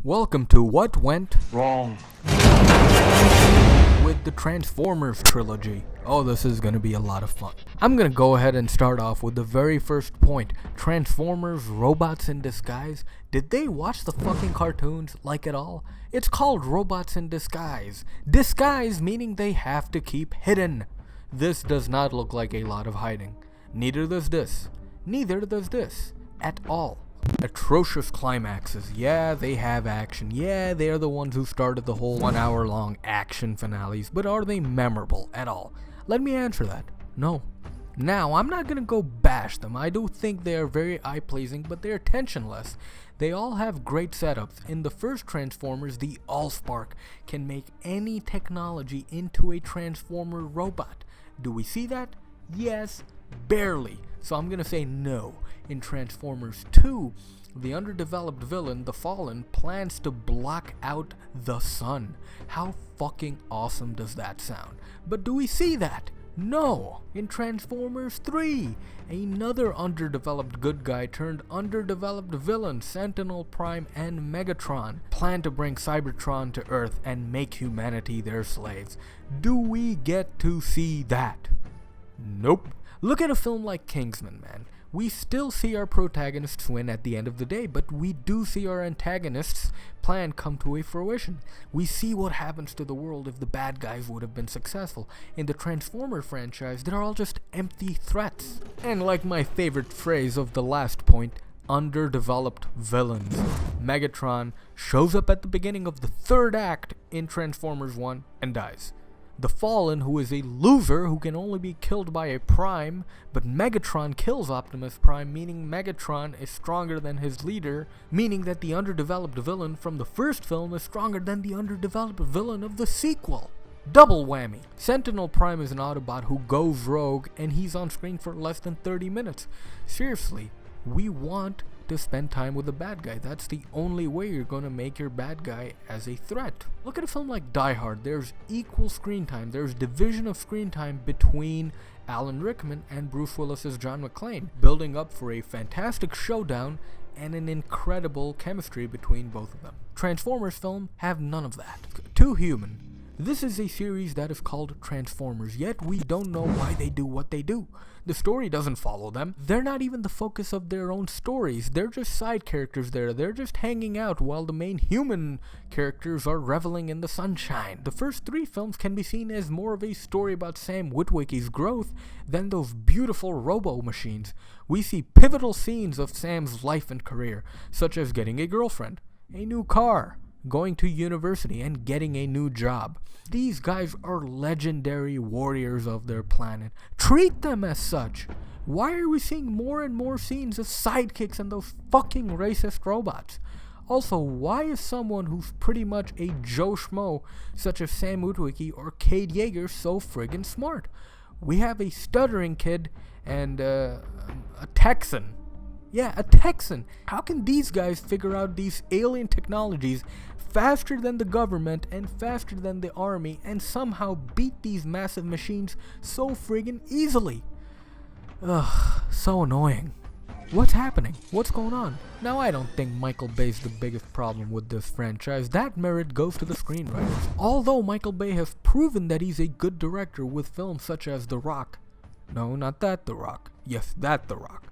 Welcome to What Went Wrong with the Transformers trilogy. Oh, this is gonna be a lot of fun. I'm gonna go ahead and start off with the very first point. Transformers, robots in disguise. Did they watch the fucking cartoons like at all? It's called Robots in Disguise. Disguise meaning they have to keep hidden. This does not look like a lot of hiding. Neither does this. Neither does this. At all. Atrocious climaxes. Yeah, they have action. Yeah, they're the ones who started the whole 1 hour long action finales, but are they memorable at all? Let me answer that. No. Now, I'm not gonna go bash them. I do think they are very eye-pleasing, but they're tensionless. They all have great setups. In the first Transformers, the Allspark can make any technology into a Transformer robot. Do we see that? Yes, barely. So I'm gonna say no. In Transformers 2, the underdeveloped villain, the F.I.L.M, plans to block out the sun. How fucking awesome does that sound? But do we see that? No. In Transformers 3, another underdeveloped good guy turned underdeveloped villain, Sentinel Prime and Megatron, plan to bring Cybertron to Earth and make humanity their slaves. Do we get to see that? Nope. Look at a film like Kingsman, man. We still see our protagonists win at the end of the day, but we do see our antagonists' plan come to a fruition. We see what happens to the world if the bad guys would have been successful. In the Transformer franchise, they're all just empty threats. And like my favorite phrase of the last point, underdeveloped villains. Megatron shows up at the beginning of the third act in Transformers 1 and dies. The Fallen, who is a loser who can only be killed by a Prime, but Megatron kills Optimus Prime, meaning Megatron is stronger than his leader, meaning that the underdeveloped villain from the first film is stronger than the underdeveloped villain of the sequel. Double whammy. Sentinel Prime is an Autobot who goes rogue, and he's on screen for less than 30 minutes. Seriously, we want to spend time with the bad guy. That's the only way you're gonna make your bad guy as a threat. Look at a film like Die Hard. There's equal screen time. There's division of screen time between Alan Rickman and Bruce Willis's John McClane, building up for a fantastic showdown and an incredible chemistry between both of them. Transformers film have none of that. Too human. This is a series that is called Transformers, yet we don't know why they do what they do. The story doesn't follow them. They're not even the focus of their own stories. They're just side characters there. They're just hanging out while the main human characters are reveling in the sunshine. The first 3 films can be seen as more of a story about Sam Witwicky's growth than those beautiful robo-machines. We see pivotal scenes of Sam's life and career, such as getting a girlfriend, a new car, going to university, and getting a new job. These guys are legendary warriors of their planet. Treat them as such. Why are we seeing more and more scenes of sidekicks and those fucking racist robots? Also, why is someone who's pretty much a Joe Schmo, such as Sam Witwicky or Cade Yeager, so friggin' smart? We have a stuttering kid and a Texan. Yeah, a Texan. How can these guys figure out these alien technologies faster than the government and faster than the army and somehow beat these massive machines so friggin' easily? Ugh, so annoying. What's happening? What's going on? Now, I don't think Michael Bay's the biggest problem with this franchise. That merit goes to the screenwriters. Although Michael Bay has proven that he's a good director with films such as The Rock. No, not that The Rock. Yes, that The Rock.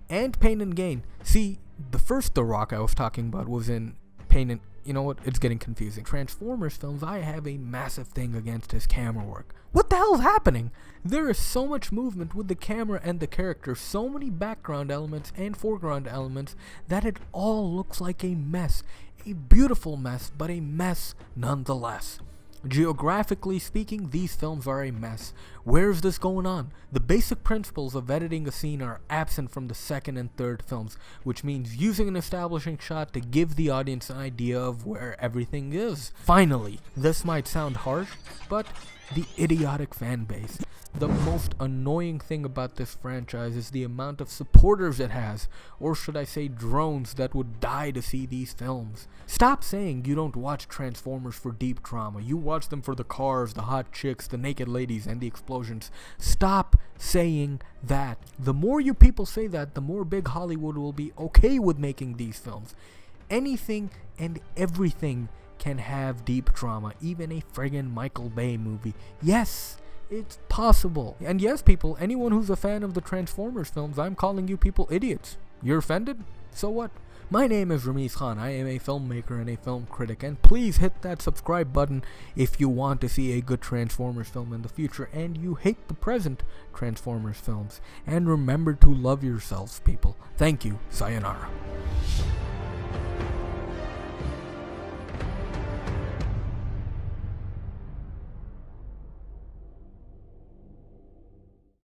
And Pain and Gain. See, the first The Rock I was talking about was in Pain and... You know what? It's getting confusing. Transformers films, I have a massive thing against his camera work. What the hell's happening? There is so much movement with the camera and the characters, so many background elements and foreground elements, that it all looks like a mess. A beautiful mess, but a mess nonetheless. Geographically speaking, these films are a mess. Where is this going on? The basic principles of editing a scene are absent from the second and third films, which means using an establishing shot to give the audience an idea of where everything is. Finally, this might sound harsh, but the idiotic fan base. The most annoying thing about this franchise is the amount of supporters it has, or should I say drones that would die to see these films. Stop saying you don't watch Transformers for deep drama. You watch them for the cars, the hot chicks, the naked ladies, and the explosions. Stop saying that. The more you people say that, the more big Hollywood will be okay with making these films. anything and everything can have deep drama, even a friggin' Michael Bay movie. Yes, it's possible. And yes, people, anyone who's a fan of the Transformers films, I'm calling you people idiots. You're offended? So what? My name is Rameez Khan. I am a filmmaker and a film critic, and please hit that subscribe button if you want to see a good Transformers film in the future and you hate the present Transformers films. And remember to love yourselves, people. Thank you. Sayonara.